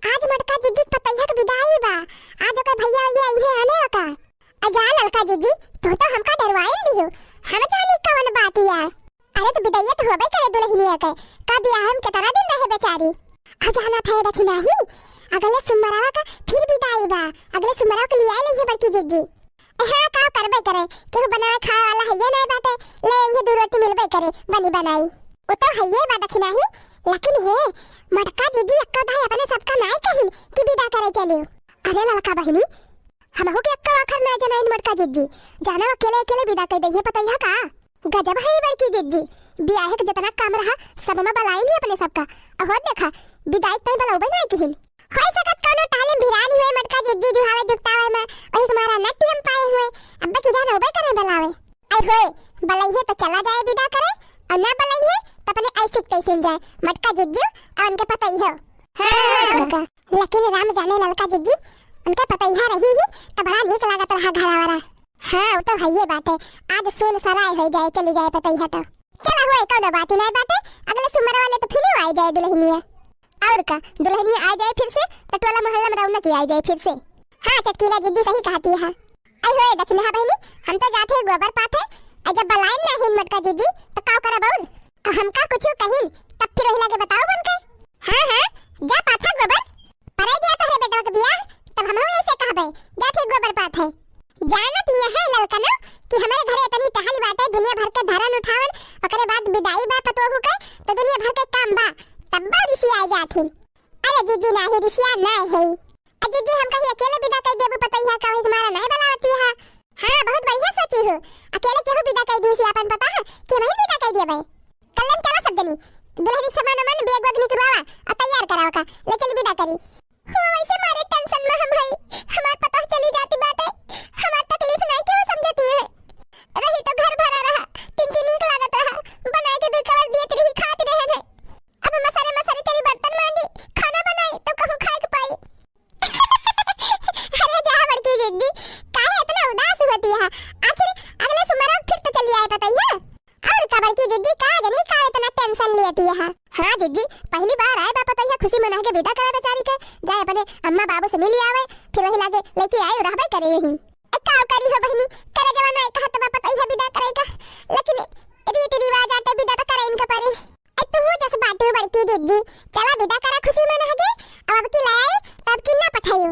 आज मटका जीजी पतैया के विदाई बा। आज ओकर भैया ये आई है आने का। अजा ललका जीजी तो हमका डरवाई दियो। हम जानी कौन बात यार। अरे तो विदाई तो होबे करे दुल्हनिया के। का बियाह हम के तरह दिन रहे बेचारी। अजाना थे देखी नहीं। अगले सुमरावा का फिर विदाई बा। अगले सुमरावा के लिए ले बड़की जीजी। हां का करबे करे केहू बनाए खाए वाला है ये नहीं बाटे। ले ये दो रोटी मिलबे करे बनी बनाई। ओ तो है ये बात देखी नहीं। लेकिन हे मटका जीजी अक्का भाई अपने सबका नाय कहिन कि विदा करे चलियो। अरे ललका बहिनी हमहु के अक्का आखर ना जनाइन मटका जीजी जाना अकेले अकेले विदा कर दइए पतैया का। गजब है बड़की जीजी बियाह के जितना काम रहा सब में बलाई नहीं अपने सबका। और देखा विदाई तय बलाउबे नहीं कहिन होय सकत कोनो तालीम भिरानी हुए मटका जीजी जुहावे जुटावे में ओही तुम्हारा नटियम पाए हुए अब की जाना होबे करे बलावे। आई होय बलाइए तो चला जाए विदा करे और ना बलाइए तो अपने ऐसे कैसे जाए मटका जीजी और उनके पता ही हो। हां लेकिन राम जाने ललका जीजी उनका पता ही रही ही तो बड़ा नीक लागत रहा घरवारा। हां वो तो है ये बात है। आज सुन सराय हो जाए चली जाए पता ही तो चला हुए कोनो बात नहीं बाटे। अगले सुमर वाले तो फिर आ जाए दुल्हनिया और का दुल्हनिया आ जाए फिर से तो टोला मोहल्ला में रौनक आ जाए फिर से। हां चटकीला जीजी सही कहती है। आई होए देखना बहनी हम तो जाते गोबर पाथे जब बलाइन ना हिन मटका जीजी तो का करा बोल हमका कुछ कहिन तब फिर वही लगे बताओ बनके। हां हां जा पाथा गोबर परे दिया तोरे बेटा के बियाह तब हम ऐसे कहबे जाते गोबर पाथे। जानत ये है ललका ना कि हमारे घरे इतनी टहली बाटे दुनिया भर के धरन उठावन ओकरे बाद विदाई बा पतोहू के तो दुनिया भर के काम बा तब बा ऋषि आ जाथिन। अरे जीजी नाही ऋषिया ना है जीजी हम कहीं अकेले विदा कर देबो पतैया का वही हमारा नहीं बलावती है। हां बहुत बढ़िया सोची हो अकेले केहू विदा कर दी सी अपन पता है कि नहीं विदा कर देबे। कलम चला सब जनी दुल्हनी सामान मन बेग वग निकलवावा और तैयार कराओ का ले चली विदा करी। हो वैसे मारे टेंशन में हम है हमार पता चली जाती बाटे हमार तकलीफ नहीं क्यों समझती है। रही तो घर भरा रहा तीन नीक लागत रहा बनाए के दो कवर दिए रही खात रहे है। अब मसाले मसाले चली बर्तन मांजी खाना बनाई तो कहूं खाए के पाई। अरे जा बड़की दीदी काहे इतना उदास होती है आखिर अगले सुमरा फिर तो चली आए पतैया और का बड़की दीदी का जनी का इतना टेंशन लेती है। हां दीदी पहली बार आए बा पतैया खुशी मना के विदा करे बेचारी के जाए अपने अम्मा बाबू से मिली आवे फिर वही लागे लेके आए रहबे करे यही का करी हो बहनी करे जवाना एक हाथ बा पतैया विदा करेगा लेकिन रीति रिवाज आते विदा तो करे इनका परे तू जस बाटू बड़की दीदी चला विदा करा खुशी मना के अब की लाए तब की ना पठाइयो।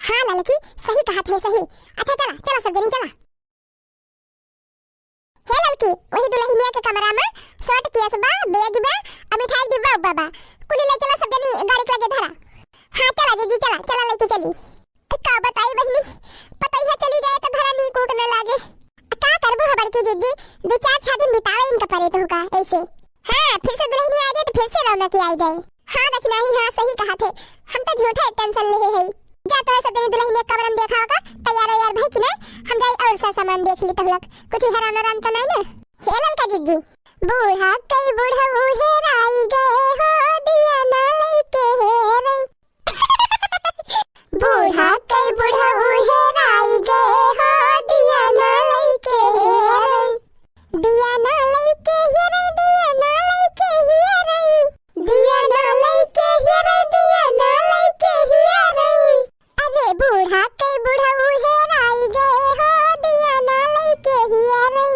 हां ललकी सही कहा थे सही। अच्छा चला चला सब जनी चला। हे ललकी वही दुल्हनिया के कमरा में शर्ट किया सबा बैग बा और मिठाई डिब्बा बाबा कुली ले चला सब जनी गाड़ी लगे धरा। हां चला दीदी चला चला लेके चली का बताई बहनी पतैया चली जाए तो धरा नी कूट न लागे का करबो बड़की दीदी दो चार छह दिन बितावे इनका परे तो का ऐसे। हां फिर से दुल्हनिया आ जाए तो फिर से रौनक आ जाए। हां देखना ही हां सही कहा थे हम तो झूठा टेंशन ले है जा तो सब दुल्हनिया कमरा में देखा होगा तैयार यार भाई कि ना हम जाई और सा सामान देख ली तो लोग कुछ हैरान रान तो नहीं ना। हे ललका जीजी बूढ़ा कई बूढ़ा हेराई गए हो दिया ना लेके हेरे बूढ़ा कई बूढ़ा हेराई गए हो दिया ना लेके हेरे दिया ना लेके हेरे दिया ना लेके हेरे दिया ना लेके हेरे दिया ना लेके हेरे। अरे बूढ़ा कई बूढ़ा हेराई गए हो दिया ना लेके हेरे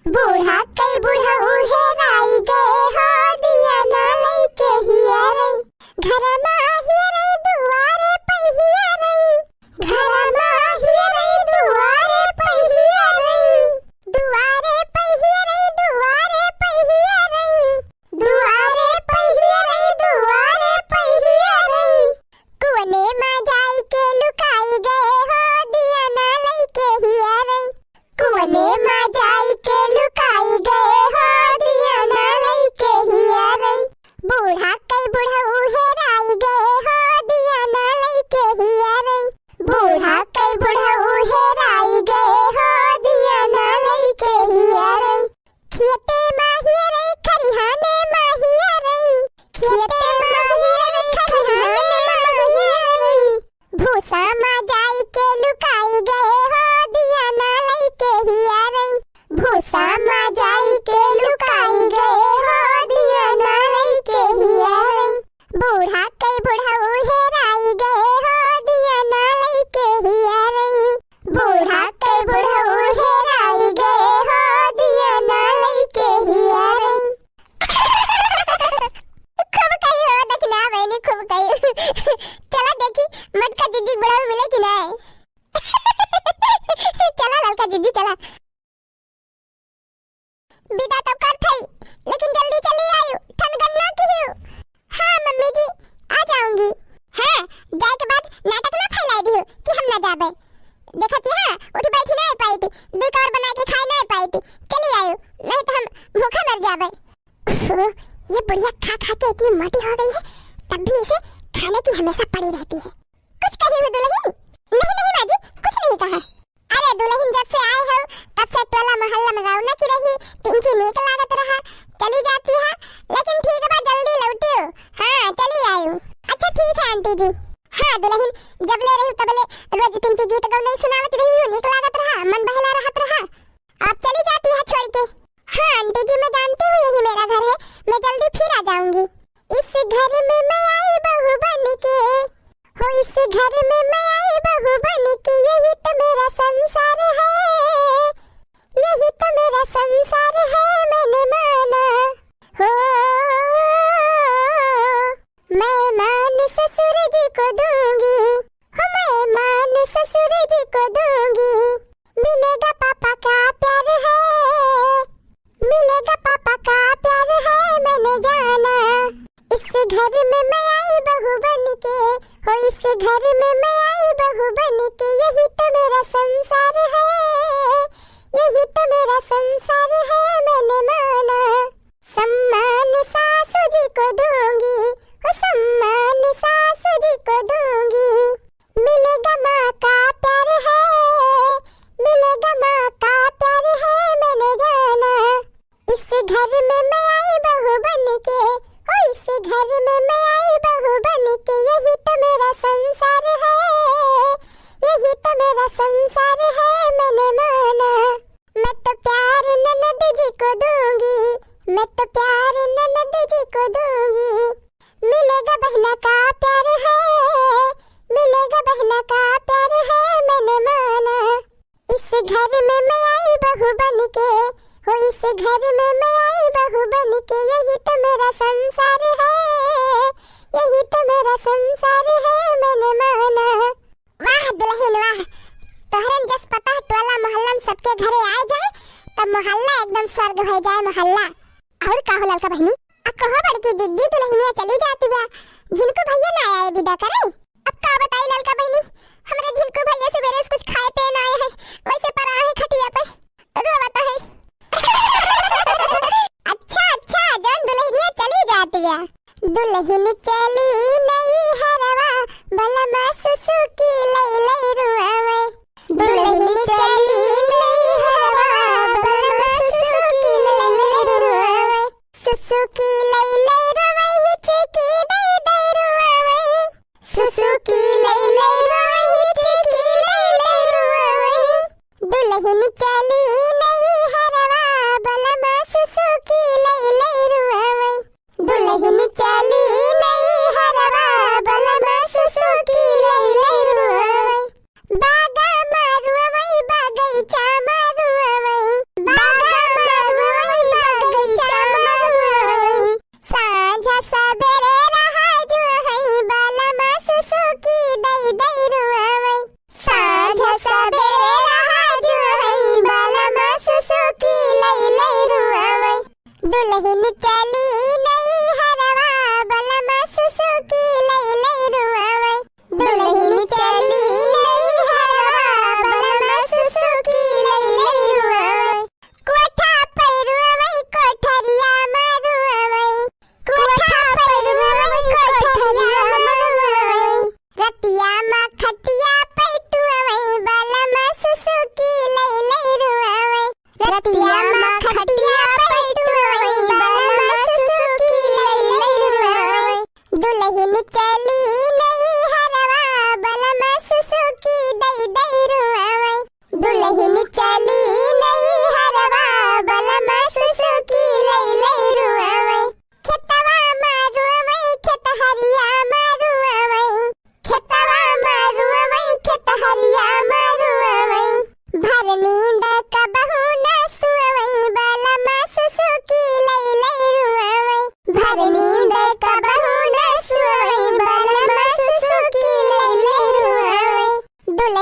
बूढ़ा कई बूढ़ा हेराई गए हो दिया ना लेके हेरे घर में हेरे दुआरे पे हेरे घर में हेरे दुआरे पे हेरे दुआरे पे हेरे दुआरे पे हेरे दुआरे पे हेरे दुआरे पे हेरे कोने में जाई के लुकाई गए हो दिया ना लेके हेरे कोने में जाई के लुकाई गए हो दिया ना लेके हेरे बूढ़ा कई बूढ़ा हेराई गए हो दिया ना लेके हेरे बूढ़ा कई बूढ़ा हेराई गए हो दिया ना लेके हेरे खेते में हेरे खरिहाने में हेरे खेते में हेरे खरिहाने में हेरे भूसा में जाई के लुकाई गए हो दिया ना लेके हेरे भूसा में जाई के लुकाई गए हो दिया ना लेके हेरे बूढ़ा कई बूढ़ा हेराई चला देखी मटका दीदी बड़ा मिले कि नहीं। चला ललका दीदी चला। विदा तो कर थई लेकिन जल्दी चली आयु ठन गन्ना की हूं। हां मम्मी जी आ जाऊंगी। हां जाए के बाद नाटक ना फैला दियो कि हम ना जाबे। देखती हां उठ बैठी नहीं पाई थी, दो कार बना के खा नहीं पाई थी। चली आयु नहीं तो हम भूखा मर जाबे। ये बुढ़िया खा खा के इतनी मोटी हो गई है तब भी इसे खाने की हमेशा पड़ी रहती है। कुछ कही हुई दुल्हन? नहीं नहीं बाजी कुछ नहीं कहा। अरे दुल्हन जब से आए हो तब से टोला मोहल्ला में रौनक ही रही, तिनची नीक लागत रहा। चली जाती है लेकिन ठीक है जल्दी लौटियो। हां चली आयु। अच्छा ठीक है आंटी जी। हां दुल्हन जब ले रही तब ले रोज तिनची गीत गाने सुनावत रही हो, नीक लागत रहा, मन बहला रहत रहा। आप चली जाती है छोड़ के। हां आंटी जी मैं जानती हूं यही मेरा घर है, मैं जल्दी फिर आ जाऊंगी। इस घर में मैं आई बहू बन के, हो इस घर में मैं आई बहू बन के, यही तो मेरा संसार है, यही तो मेरा संसार है, मैंने माना हो। मैं मान ससुर जी को दूंगी, हो मैं मान ससुर जी को दूंगी, मिलेगा पापा का प्यार है, मिलेगा पापा का प्यार है, मैंने जाना। इस घर में मैं आई बहू बन के, हो इस घर में मैं आई बहू बन के, यही तो मेरा संसार है, यही तो मेरा संसार है, मैंने माना। सम्मान सासू जी को दूंगी, हो सम्मान सासू जी को दूंगी, मिलेगा माँ का प्यार है, मिलेगा माँ का प्यार है, मैंने जाना। इस घर में मैं आई बहू बन के, ओ इस घर में मैं आई बहू बन के, यही तो मेरा संसार है, यही तो मेरा संसार है, मैंने माना। मैं तो प्यार ननद जी को दूंगी, मैं तो प्यार ननद जी को दूंगी, मिलेगा बहना का प्यार है, मिलेगा बहना का प्यार है, मैंने माना। इस घर में मैं आई बहू बन के, हो इस घर में मैं आई बहू बन के, यही तो मेरा संसार है, यही तो मेरा संसार है, मैंने माना। वाह दुल्हन वाह, तोहरन जस पता टोला मोहल्ला में सबके घरे आ जाए तब मोहल्ला एकदम स्वर्ग हो जाए मोहल्ला। और का हो ललका बहनी अब कहो बड़की दीदी दुल्हनिया चली जाती बा, जिनको भैया ना आए विदा करे। अब का बताई ललका बहनी, हमरे जिनको भैया सवेरे से कुछ खाए पे ना आए हैं, वैसे पर आए खटिया पे रोवत है। अच्छा अच्छा जौन दुल्हनिया चली जाती है, दुल्हन चली नहीं हरवा, बलमा सुसुकी लई लई रुआवे, दुल्हन चली नहीं हरवा, बलमा सुसुकी लई लई रुआवे, सुसुकी लई लई रुआवे, हिचकी दई दई रुआवे, सुसुकी लई लई रुआवे, हिचकी दई दई रुआवे, दुल्हन चली नहीं हरवा, बलमा सुसुकी लई लई रुआवे, दुल्हन चली नहीं हरवा, बलमा सुसुकी लई लई रुआवे, बागा मारुआवे बगीचा मारुआवे, बागा मारुआवे बगीचा मारुआवे, सांझा सबेरे रहा जो है, बलमा सुसुकी दई दई रुआवे, सांझा सबेरे रहा जो है, बलमा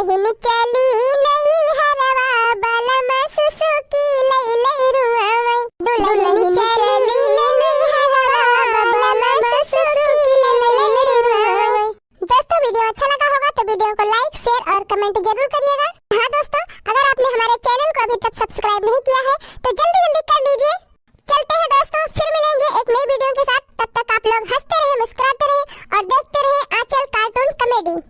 दुल्हन चली नहीं हरवा बलम सुसुकी लई लई रुआवे दुल्हन चली नहीं हरवा बलम सुसुकी लई लई रुआवे। दोस्तों वीडियो अच्छा लगा होगा तो वीडियो को लाइक शेयर और कमेंट जरूर करिएगा। हाँ दोस्तों, अगर आपने हमारे चैनल को अभी तक सब्सक्राइब नहीं किया है तो जल्दी जल्दी कर लीजिए। चलते हैं दोस्तों, फिर मिलेंगे एक नई वीडियो के साथ। तब तक आप लोग हंसते रहे, मुस्कुराते रहे और देखते रहे आंचल कार्टून कॉमेडी।